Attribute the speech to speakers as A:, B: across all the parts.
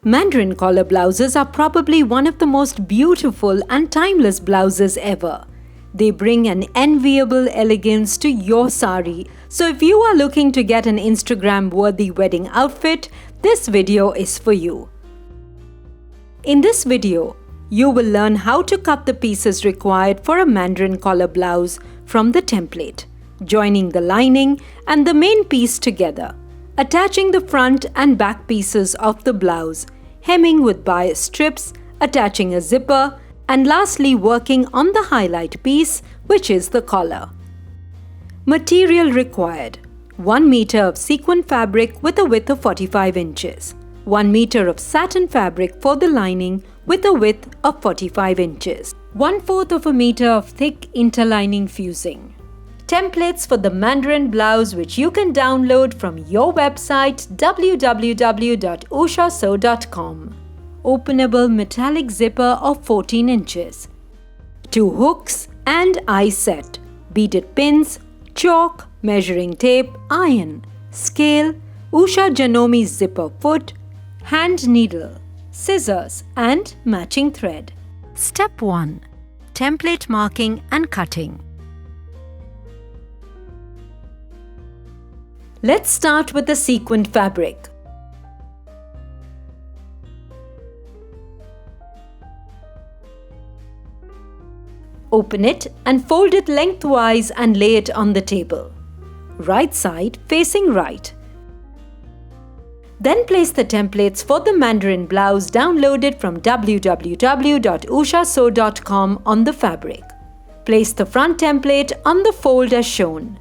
A: Mandarin collar blouses are probably one of the most beautiful and timeless blouses ever. They bring an enviable elegance to your sari. So if you are looking to get an Instagram-worthy wedding outfit, this video is for you. In this video, you will learn how to cut the pieces required for a Mandarin collar blouse from the template, joining the lining and the main piece together, attaching the front and back pieces of the blouse, hemming with bias strips, attaching a zipper, and lastly working on the highlight piece, which is the collar. Material required: 1 meter of sequin fabric with a width of 45 inches, 1 meter of satin fabric for the lining with a width of 45 inches, 1/4 of a meter of thick interlining fusing. Templates for the Mandarin blouse, which you can download from your website www.ushasew.com. Openable metallic zipper of 14 inches. 2 hooks and eye set. Beaded pins, chalk, measuring tape, iron, scale, Usha Janomi zipper foot, hand needle, scissors and matching thread. Step 1. Template marking and cutting. Let's start with the sequined fabric. Open it and fold it lengthwise and lay it on the table. Right side facing right. Then place the templates for the Mandarin blouse downloaded from www.ushasew.com on the fabric. Place the front template on the fold as shown.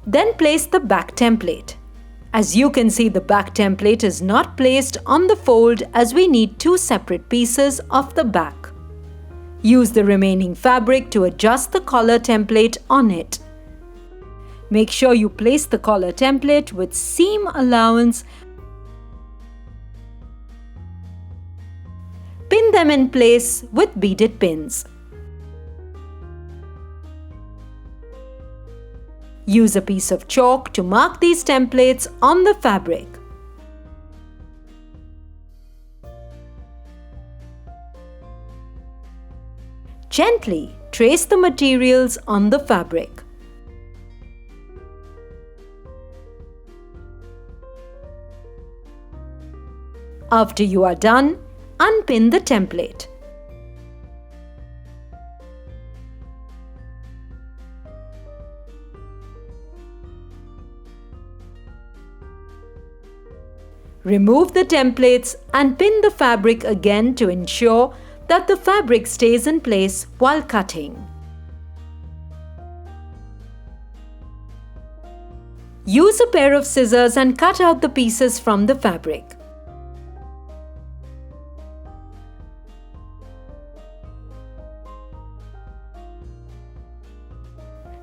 A: Then place the back template. As you can see, the back template is not placed on the fold as we need 2 separate pieces of the back. Use the remaining fabric to adjust the collar template on it. Make sure you place the collar template with seam allowance. Pin them in place with beaded pins. Use a piece of chalk to mark these templates on the fabric. Gently trace the materials on the fabric. After you are done, unpin the template. Remove the templates and pin the fabric again to ensure that the fabric stays in place while cutting. Use a pair of scissors and cut out the pieces from the fabric.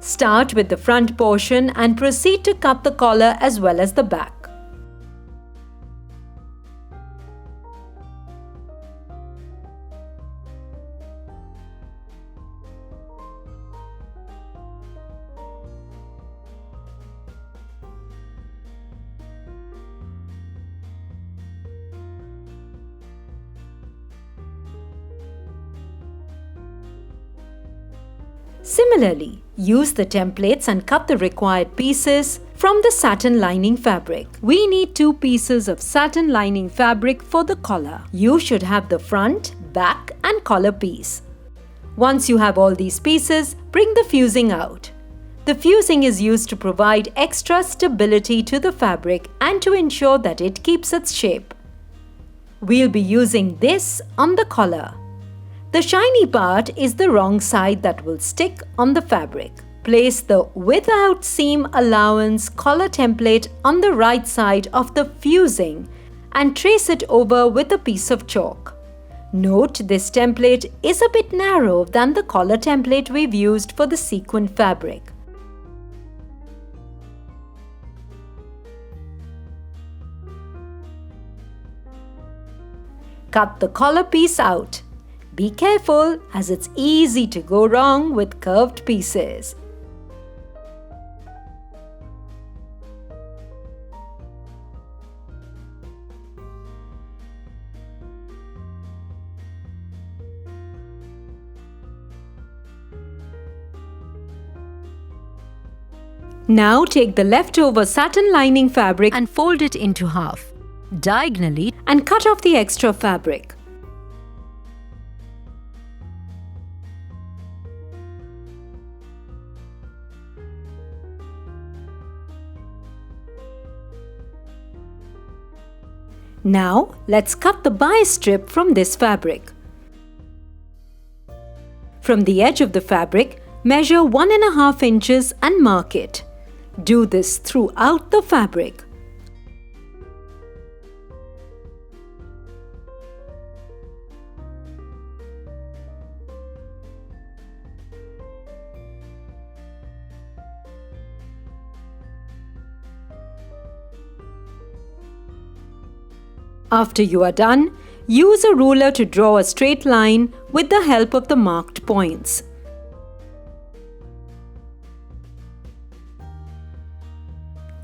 A: Start with the front portion and proceed to cut the collar as well as the back. Similarly, use the templates and cut the required pieces from the satin lining fabric. We need 2 pieces of satin lining fabric for the collar. You should have the front, back and collar piece. Once you have all these pieces, bring the fusing out. The fusing is used to provide extra stability to the fabric and to ensure that it keeps its shape. We'll be using this on the collar. The shiny part is the wrong side that will stick on the fabric. Place the without seam allowance collar template on the right side of the fusing and trace it over with a piece of chalk. Note this template is a bit narrow than the collar template we've used for the sequin fabric. Cut the collar piece out. Be careful as it's easy to go wrong with curved pieces. Now take the leftover satin lining fabric and fold it into half, diagonally, and cut off the extra fabric. Now, let's cut the bias strip from this fabric. From the edge of the fabric, measure 1.5 inches and mark it. Do this throughout the fabric. After you are done, use a ruler to draw a straight line with the help of the marked points.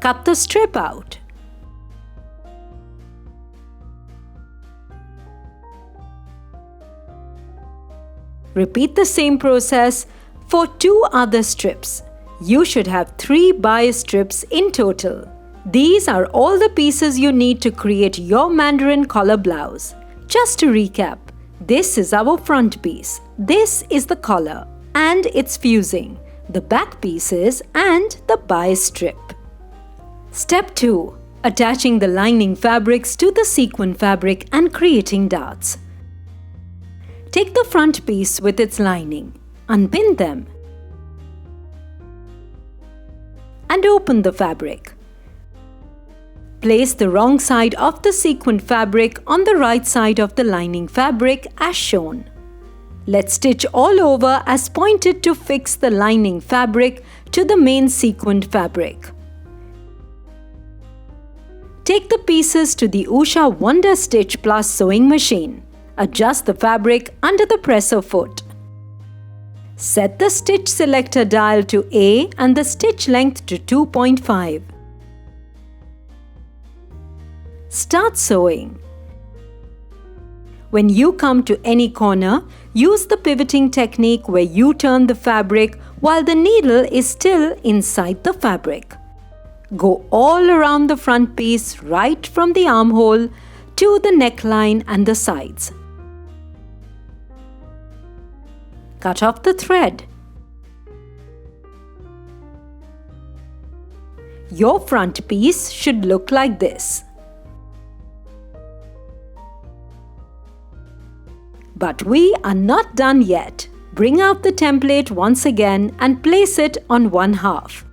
A: Cut the strip out. Repeat the same process for 2 other strips. You should have 3 bias strips in total. These are all the pieces you need to create your Mandarin collar blouse. Just to recap, this is our front piece, this is the collar and its fusing, the back pieces and the bias strip. Step 2. Attaching the lining fabrics to the sequin fabric and creating darts. Take the front piece with its lining, unpin them and open the fabric. Place the wrong side of the sequined fabric on the right side of the lining fabric as shown. Let's stitch all over as pointed to fix the lining fabric to the main sequined fabric. Take the pieces to the Usha Wonder Stitch Plus sewing machine. Adjust the fabric under the presser foot. Set the stitch selector dial to A and the stitch length to 2.5. Start sewing. When you come to any corner, use the pivoting technique where you turn the fabric while the needle is still inside the fabric. Go all around the front piece right from the armhole to the neckline and the sides. Cut off the thread. Your front piece should look like this. But we are not done yet. Bring out the template once again and place it on one half.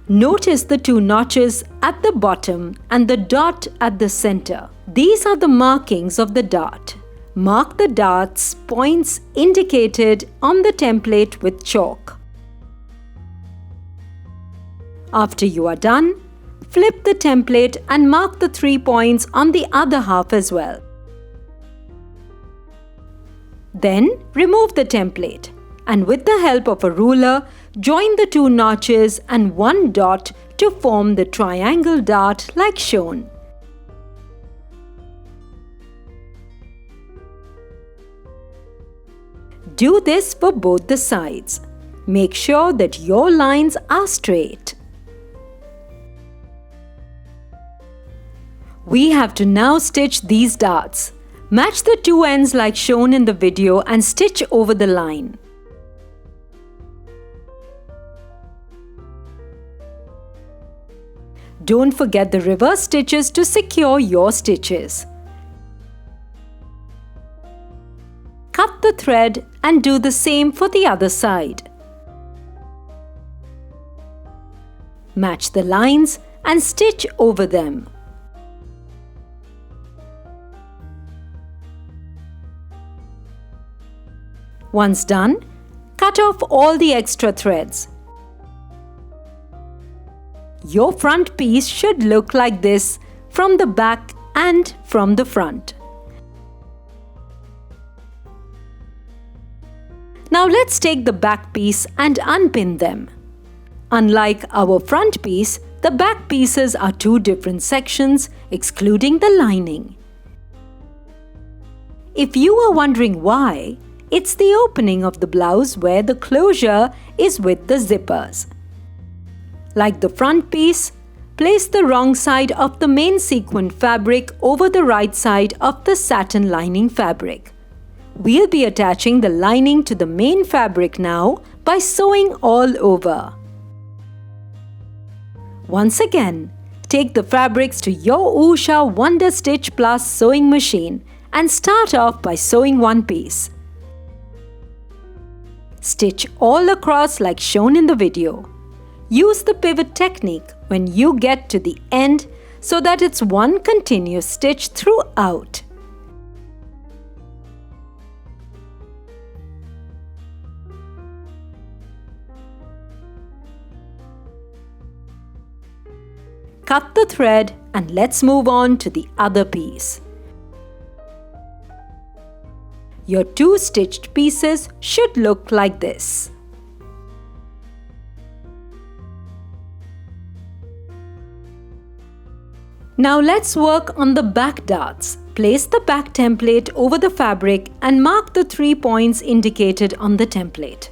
A: Notice the 2 notches at the bottom and the dot at the center. These are the markings of the dart. Mark the dart's points indicated on the template with chalk. After you are done, flip the template and mark the 3 points on the other half as well. Then remove the template and with the help of a ruler, join the 2 notches and 1 dot to form the triangle dart like shown. Do this for both the sides. Make sure that your lines are straight. We have to now stitch these darts. Match the 2 ends like shown in the video and stitch over the line. Don't forget the reverse stitches to secure your stitches. Cut the thread and do the same for the other side. Match the lines and stitch over them. Once done, cut off all the extra threads. Your front piece should look like this from the back and from the front. Now let's take the back piece and unpin them. Unlike our front piece, the back pieces are 2 different sections, excluding the lining. If you are wondering why, it's the opening of the blouse where the closure is with the zippers. Like the front piece, place the wrong side of the main sequin fabric over the right side of the satin lining fabric. We'll be attaching the lining to the main fabric now by sewing all over. Once again, take the fabrics to your Usha Wonder Stitch Plus sewing machine and start off by sewing one piece. Stitch all across like shown in the video. Use the pivot technique when you get to the end so that it's one continuous stitch throughout. Cut the thread and let's move on to the other piece. Your two stitched pieces should look like this. Now let's work on the back darts. Place the back template over the fabric and mark the 3 points indicated on the template.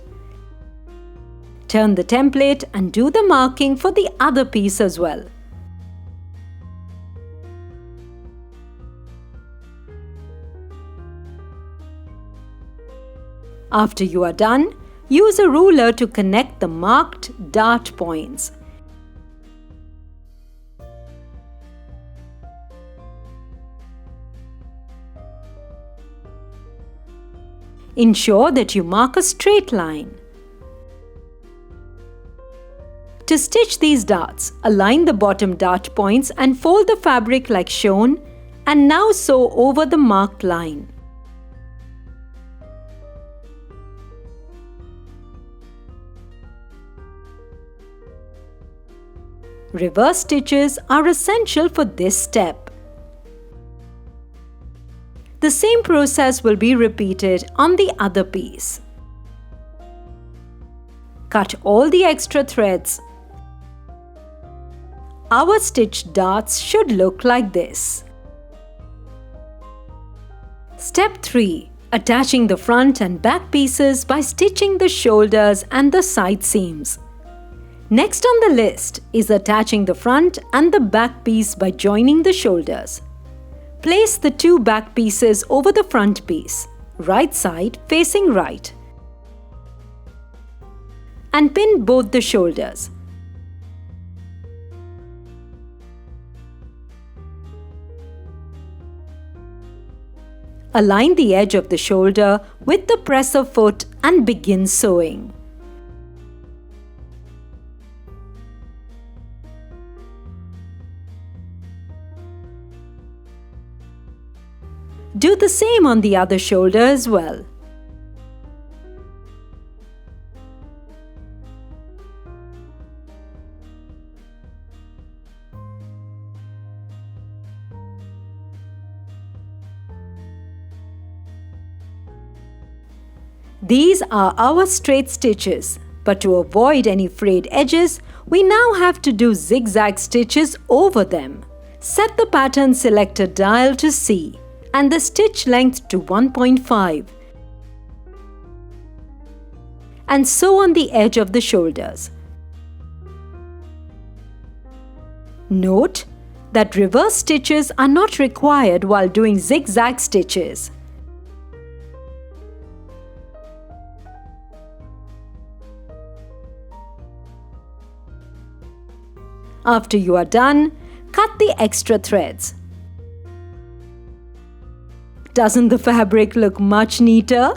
A: Turn the template and do the marking for the other piece as well. After you are done, use a ruler to connect the marked dart points. Ensure that you mark a straight line. To stitch these darts, align the bottom dart points and fold the fabric like shown, and now sew over the marked line. Reverse stitches are essential for this step. The same process will be repeated on the other piece. Cut all the extra threads. Our stitched darts should look like this. Step 3. Attaching the front and back pieces by stitching the shoulders and the side seams. Next on the list is attaching the front and the back piece by joining the shoulders. Place the two back pieces over the front piece, right side facing right, and pin both the shoulders. Align the edge of the shoulder with the presser foot and begin sewing. Do the same on the other shoulder as well. These are our straight stitches, but to avoid any frayed edges, we now have to do zigzag stitches over them. Set the pattern selector dial to C and the stitch length to 1.5 and sew on the edge of the shoulders. Note that reverse stitches are not required while doing zigzag stitches. After you are done, cut the extra threads. Doesn't the fabric look much neater?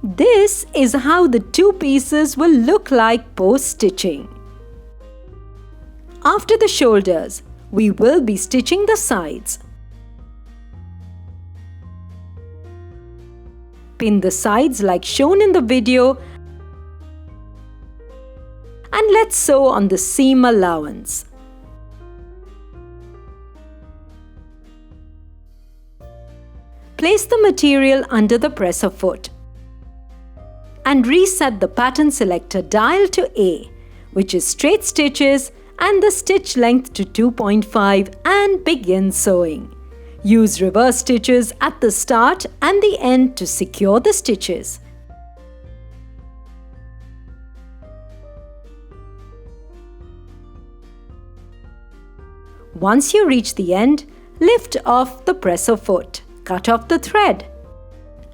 A: This is how the two pieces will look like post-stitching. After the shoulders, we will be stitching the sides. Pin the sides like shown in the video and let's sew on the seam allowance. Place the material under the presser foot and reset the pattern selector dial to A, which is straight stitches, and the stitch length to 2.5 and begin sewing. Use reverse stitches at the start and the end to secure the stitches. Once you reach the end, lift off the presser foot, cut off the thread,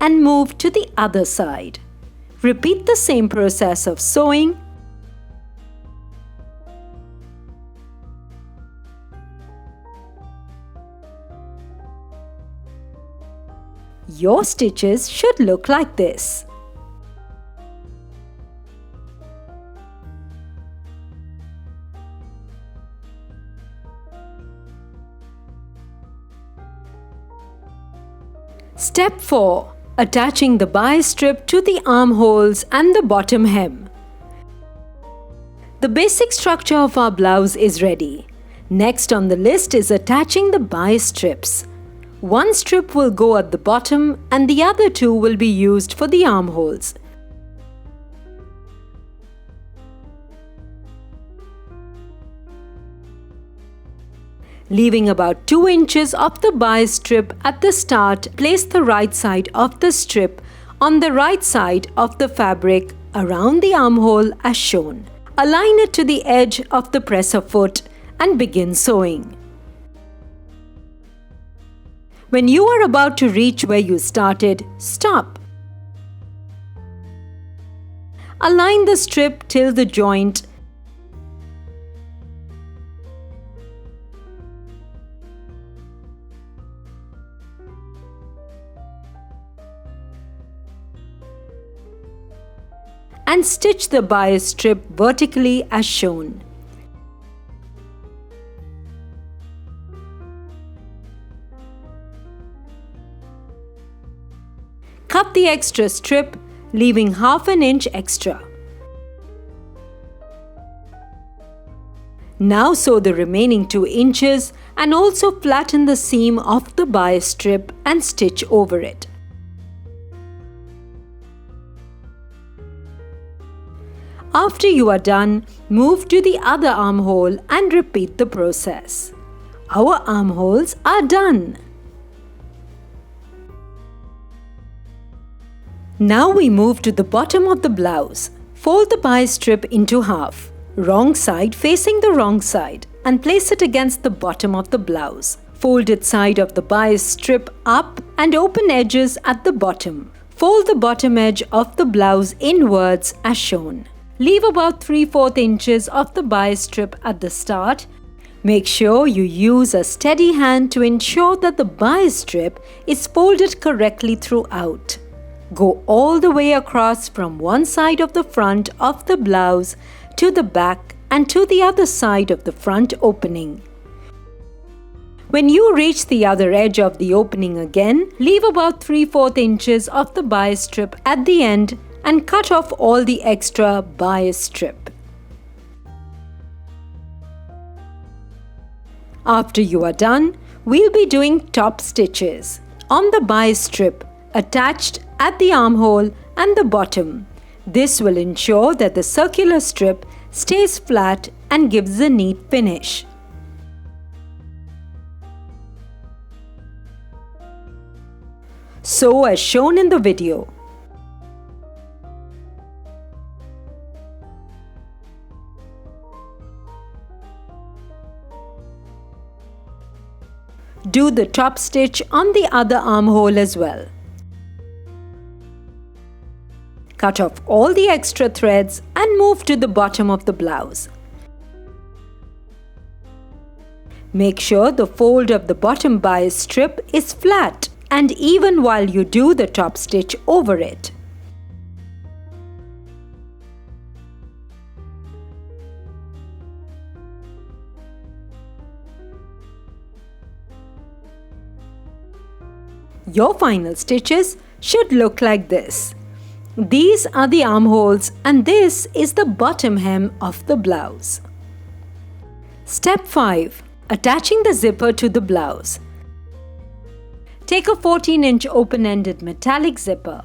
A: and move to the other side. Repeat the same process of sewing. Your stitches should look like this. Step 4. Attaching the bias strip to the armholes and the bottom hem. The basic structure of our blouse is ready. Next on the list is attaching the bias strips. One strip will go at the bottom and the other two will be used for the armholes. Leaving about 2 inches of the bias strip at the start, place the right side of the strip on the right side of the fabric around the armhole as shown. Align it to the edge of the presser foot and begin sewing. When you are about to reach where you started, stop. Align the strip till the joint and stitch the bias strip vertically as shown. Cut the extra strip, leaving half an inch extra. Now sew the remaining 2 inches and also flatten the seam of the bias strip and stitch over it. After you are done, move to the other armhole and repeat the process. Our armholes are done. Now we move to the bottom of the blouse. Fold the bias strip into half, wrong side facing the wrong side, and place it against the bottom of the blouse. Folded side of the bias strip up and open edges at the bottom. Fold the bottom edge of the blouse inwards as shown. Leave about 3/4 inches of the bias strip at the start. Make sure you use a steady hand to ensure that the bias strip is folded correctly throughout. Go all the way across from one side of the front of the blouse to the back and to the other side of the front opening. When you reach the other edge of the opening again, leave about 3/4 inches of the bias strip at the end and cut off all the extra bias strip. After you are done, we'll be doing top stitches on the bias strip attached at the armhole and the bottom. This will ensure that the circular strip stays flat and gives a neat finish. Sew as shown in the video. Do the top stitch on the other armhole as well. Cut off all the extra threads and move to the bottom of the blouse. Make sure the fold of the bottom bias strip is flat and even while you do the top stitch over it. Your final stitches should look like this. These are the armholes and this is the bottom hem of the blouse. Step 5. Attaching the zipper to the blouse. Take a 14-inch open-ended metallic zipper.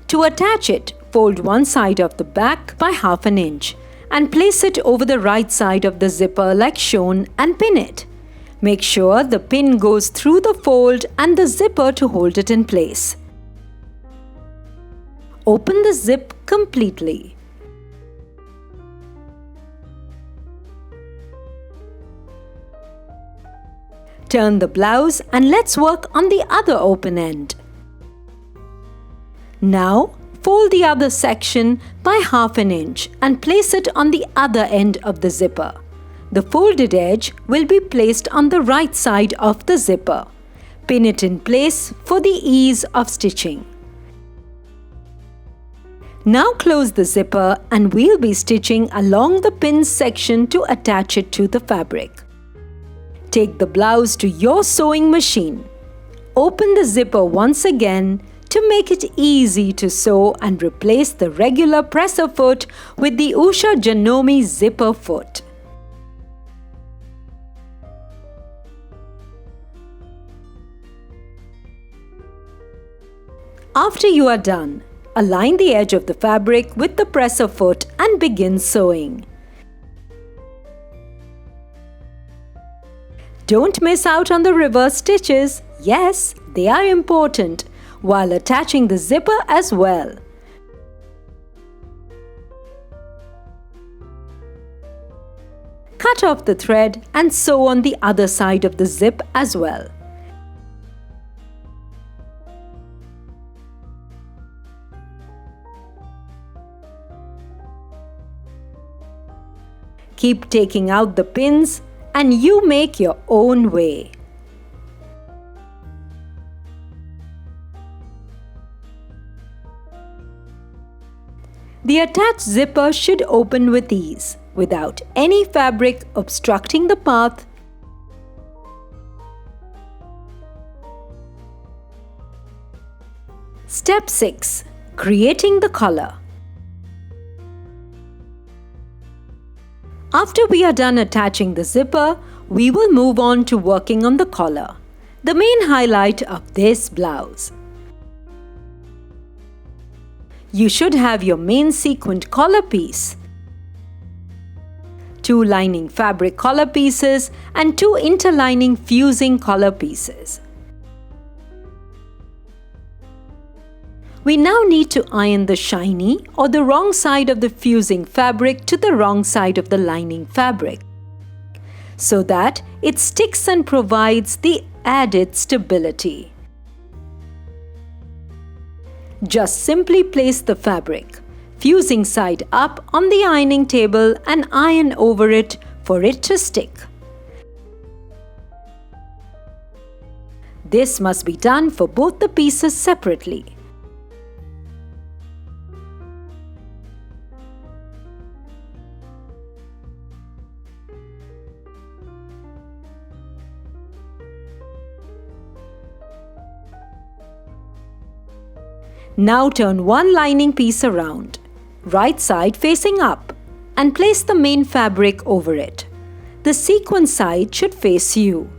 A: To attach it, fold one side of the back by half an inch and place it over the right side of the zipper like shown and pin it. Make sure the pin goes through the fold and the zipper to hold it in place. Open the zip completely. Turn the blouse and let's work on the other open end. Now, fold the other section by ½ inch and place it on the other end of the zipper. The folded edge will be placed on the right side of the zipper. Pin it in place for the ease of stitching. Now close the zipper and we'll be stitching along the pins section to attach it to the fabric. Take the blouse to your sewing machine. Open the zipper once again to make it easy to sew and replace the regular presser foot with the Usha Janomi zipper foot. After you are done, align the edge of the fabric with the presser foot and begin sewing. Don't miss out on the reverse stitches. Yes, they are important, while attaching the zipper as well. Cut off the thread and sew on the other side of the zip as well. Keep taking out the pins and you make your own way. The attached zipper should open with ease, without any fabric obstructing the path. Step 6. Creating the collar. After we are done attaching the zipper, we will move on to working on the collar, the main highlight of this blouse. You should have your main sequined collar piece, 2 lining fabric collar pieces and 2 interlining fusing collar pieces. We now need to iron the shiny or the wrong side of the fusing fabric to the wrong side of the lining fabric, so that it sticks and provides the added stability. Just simply place the fabric, fusing side up, on the ironing table and iron over it for it to stick. This must be done for both the pieces separately. Now turn one lining piece around, right side facing up, and place the main fabric over it. The sequin side should face you.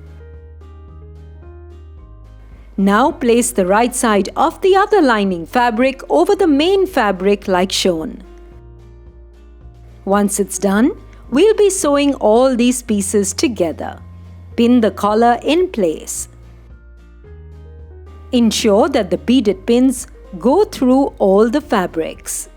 A: Now place the right side of the other lining fabric over the main fabric like shown. Once it's done, we'll be sewing all these pieces together. Pin the collar in place. Ensure that the beaded pins go through all the fabrics.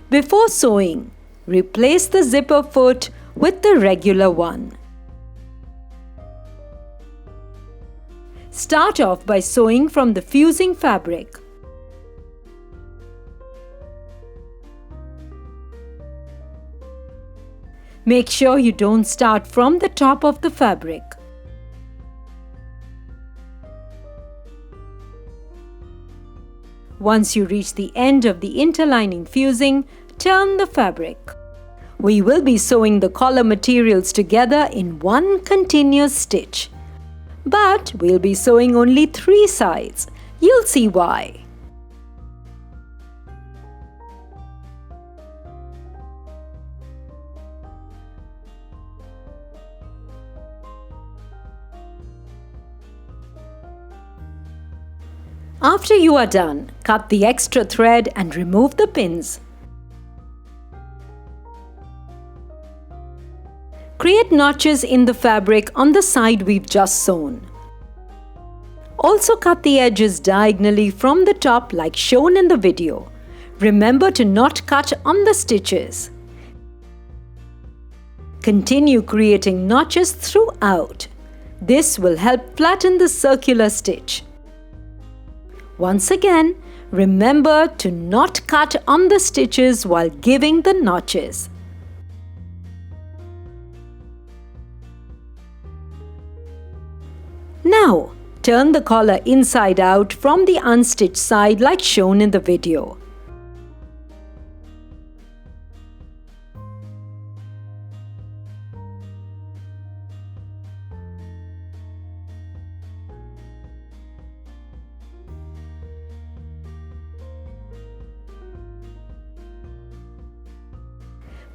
A: Before sewing, replace the zipper foot with the regular one. Start off by sewing from the fusing fabric. Make sure you don't start from the top of the fabric. Once you reach the end of the interlining fusing, turn the fabric. We will be sewing the collar materials together in one continuous stitch. But we'll be sewing only 3 sides. You'll see why. After you are done, cut the extra thread and remove the pins. Create notches in the fabric on the side we've just sewn. Also cut the edges diagonally from the top like shown in the video. Remember to not cut on the stitches. Continue creating notches throughout. This will help flatten the circular stitch. Once again, remember to not cut on the stitches while giving the notches. Now, turn the collar inside out from the unstitched side like shown in the video.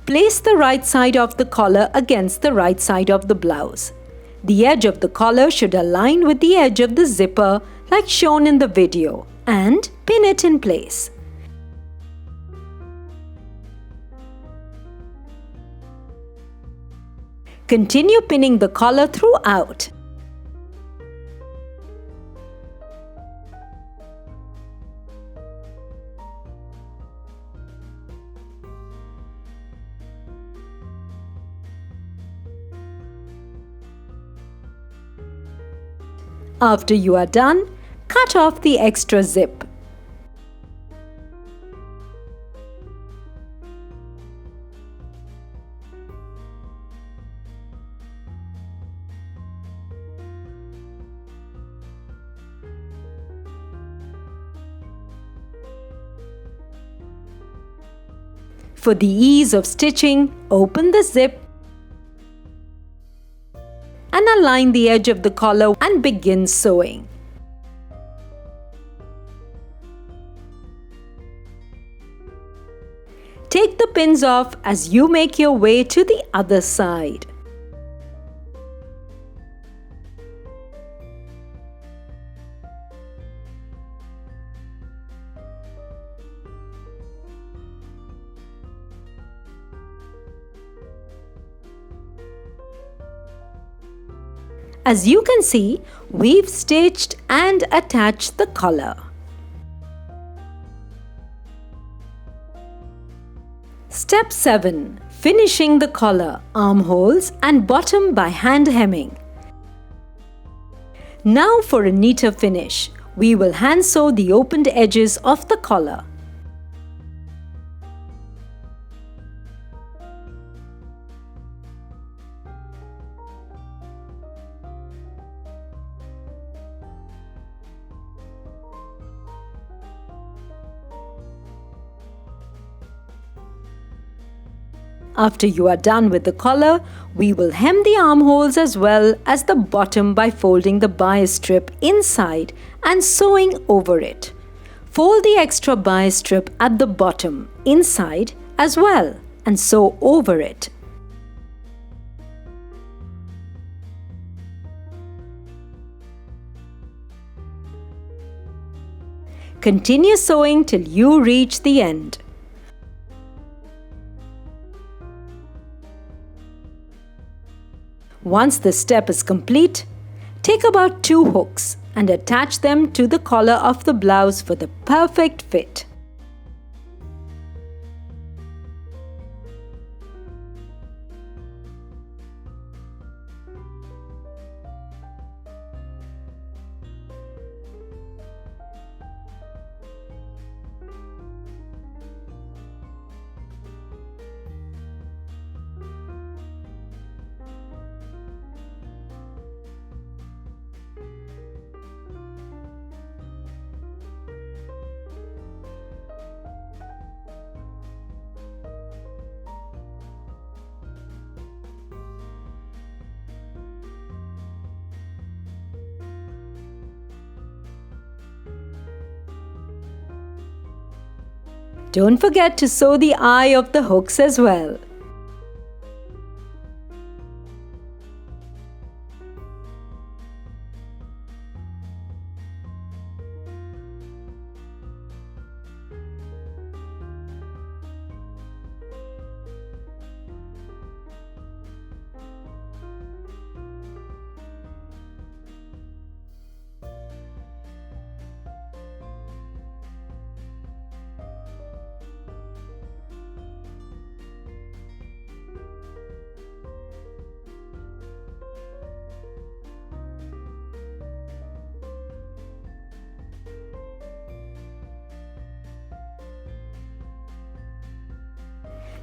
A: Place the right side of the collar against the right side of the blouse. The edge of the collar should align with the edge of the zipper like shown in the video and pin it in place. Continue pinning the collar throughout. After you are done, cut off the extra zip. For the ease of stitching, open the zip and align the edge of the collar and begin sewing. Take the pins off as you make your way to the other side. As you can see, we've stitched and attached the collar. Step 7. Finishing the collar, armholes and bottom by hand hemming. Now for a neater finish, we will hand sew the opened edges of the collar. After you are done with the collar, we will hem the armholes as well as the bottom by folding the bias strip inside and sewing over it. Fold the extra bias strip at the bottom inside as well and sew over it. Continue sewing till you reach the end. Once this step is complete, take about 2 hooks and attach them to the collar of the blouse for the perfect fit. Don't forget to sew the eye of the hooks as well.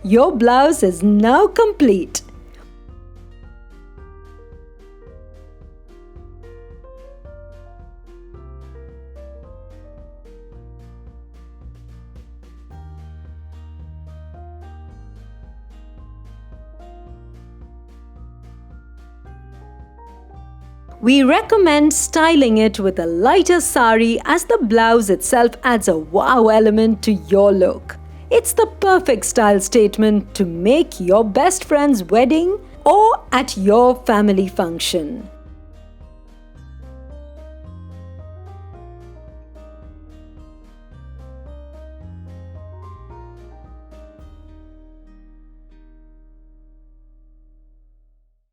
A: Your blouse is now complete. We recommend styling it with a lighter sari as the blouse itself adds a wow element to your look. It's the perfect style statement to make your best friend's wedding or at your family function.